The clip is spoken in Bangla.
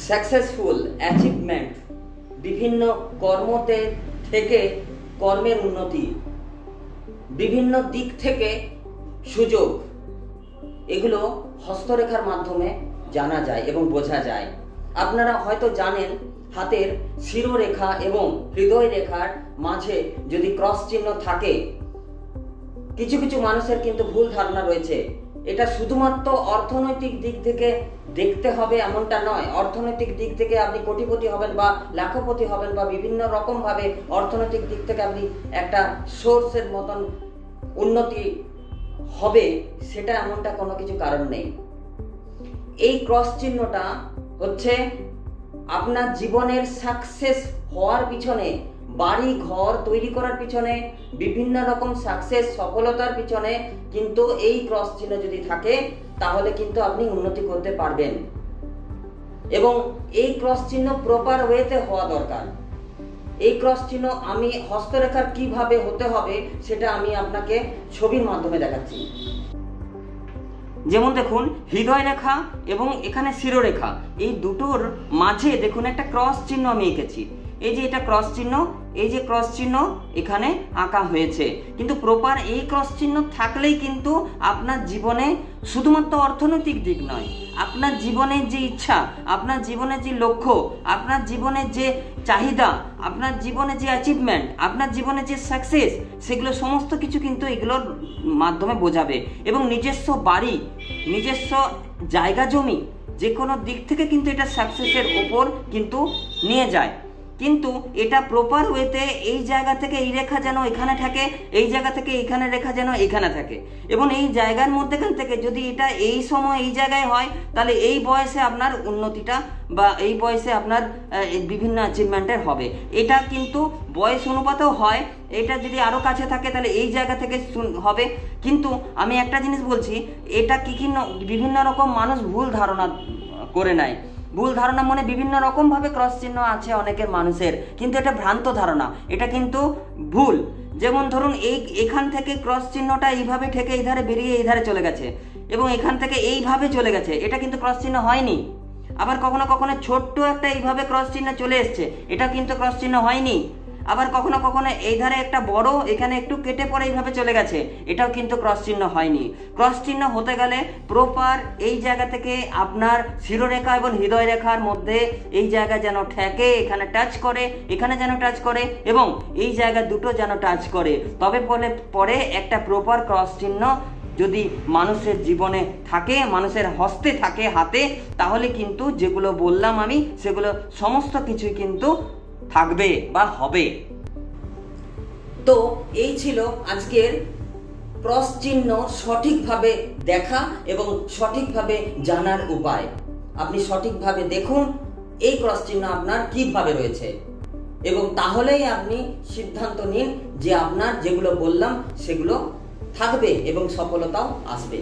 সাকসেসফুল অ্যাচিভমেন্ট, বিভিন্ন কর্মতে থেকে কর্মের উন্নতি, বিভিন্ন দিক থেকে সুযোগ, এগুলো হস্তরেখার মাধ্যমে জানা যায় এবং বোঝা যায়। আপনারা হয়তো জানেন, হাতের শিরোরেখা এবং হৃদয় রেখার মাঝে যদি ক্রস চিহ্ন থাকে, কিছু কিছু মানুষের কিন্তু ভুল ধারণা রয়েছে। এটা শুধুমাত্র অর্থনৈতিক দিক থেকে দেখতে হবে এমনটা নয়। অর্থনৈতিক দিক থেকে আপনি কোটিপতি হবেন বা লাখপতি হবেন বা বিভিন্ন রকম ভাবে অর্থনৈতিক দিক থেকে আপনি একটা সোর্সের মতন উন্নতি হবে, সেটা এমনটা কোনো কিছু কারণ নেই। এই ক্রস চিহ্নটা হচ্ছে আপনার জীবনের সাকসেস হওয়ার পিছনে, বাড়ি ঘর তৈরি করার পিছনে, বিভিন্ন রকম সাকসেস সফলতার পিছনে কিন্তু এই ক্রস চিহ্ন যদি থাকে তাহলে কিন্তু আপনি উন্নতি করতে পারবেন। এবং এই ক্রস চিহ্ন প্রপার ওয়েতে হওয়া দরকার। এই ক্রস চিহ্ন আমি হস্তরেখার কিভাবে হতে হবে সেটা আমি আপনাকে ছবির মাধ্যমে দেখাচ্ছি। যেমন দেখুন, হৃদয় রেখা এবং এখানে শিরোরেখা, এই দুটোর মাঝে দেখুন একটা ক্রস চিহ্ন আমি এঁকেছি। এই যে এটা ক্রস চিহ্ন, এই যে ক্রস চিহ্ন এখানে আঁকা হয়েছে। কিন্তু প্রপার এই ক্রস চিহ্ন থাকলেই কিন্তু আপনার জীবনে শুধুমাত্র অর্থনৈতিক দিক নয়, আপনার জীবনের যে ইচ্ছা, আপনার জীবনের যে লক্ষ্য, আপনার জীবনের যে চাহিদা, আপনার জীবনে যে অ্যাচিভমেন্ট, আপনার জীবনে যে সাকসেস, সেগুলো সমস্ত কিছু কিন্তু এগুলোর মাধ্যমে বোঝাবে। এবং নিজস্ব বাড়ি, নিজস্ব জায়গা জমি, যে কোনো দিক থেকে কিন্তু এটা সাকসেসের ওপর কিন্তু নিয়ে যায়। কিন্তু এটা প্রপার ওয়েতে এই জায়গা থেকে এই রেখা যেন এখানে থাকে, এই জায়গা থেকে এইখানে রেখা যেন এখানে থাকে, এবং এই জায়গার মধ্যেখান থেকে যদি এটা এই সময় এই জায়গায় হয় তাহলে এই বয়সে আপনার উন্নতিটা বা এই বয়সে আপনার বিভিন্ন অ্যাচিভমেন্টের হবে। এটা কিন্তু বয়স অনুপাতেও হয়। এটা যদি আরও কাছে থাকে তাহলে এই জায়গা থেকে হবে। কিন্তু আমি একটা জিনিস বলছি, এটা কি বিভিন্ন রকম মানুষ ভুল ধারণা করে নেয়। ভুল ধারণা মানে বিভিন্ন রকমভাবে ক্রস চিহ্ন আছে অনেকের মানুষের, কিন্তু এটা ভ্রান্ত ধারণা, এটা কিন্তু ভুল। যেমন ধরুন, এখান থেকে ক্রস চিহ্নটা এইভাবে ঠেকে এই ধারে বেরিয়ে এই ধারে চলে গেছে, এবং এখান থেকে এইভাবে চলে গেছে, এটা কিন্তু ক্রস চিহ্ন হয়নি। আবার কখনো কখনো ছোট্ট একটা এইভাবে ক্রস চিহ্ন চলে এসছে, এটা কিন্তু ক্রস চিহ্ন হয়নি। আবার কখনো কখনো এই ধারে একটা বড়, এখানে একটু কেটে পড়ে এইভাবে চলে গেছে, এটাও কিন্তু ক্রস চিহ্ন হয়নি। ক্রস চিহ্ন হতে গেলে প্রপার এই জায়গা থেকে আপনার শিরোরেখা এবং হৃদয় রেখার মধ্যে এই জায়গা যেন ঠেকে, এখানে টাচ করে, এখানে যেন টাচ করে, এবং এই জায়গা দুটো যেন টাচ করে, তবে পরে একটা প্রপার ক্রস চিহ্ন যদি মানুষের জীবনে থাকে, মানুষের হস্তে থাকে, হাতে, তাহলে কিন্তু যেগুলো বললাম আমি সেগুলো সমস্ত কিছুই কিন্তু থাকবে বা হবে। তো এই ছিল আজকের ক্রস চিহ্ন সঠিকভাবে দেখা এবং সঠিকভাবে জানার উপায়। আপনি সঠিকভাবে দেখুন এই ক্রস চিহ্ন আপনার কিভাবে রয়েছে, এবং তাহলেই আপনি সিদ্ধান্ত নিন যে আপনার যেগুলো বললাম সেগুলো থাকবে এবং সফলতাও আসবে।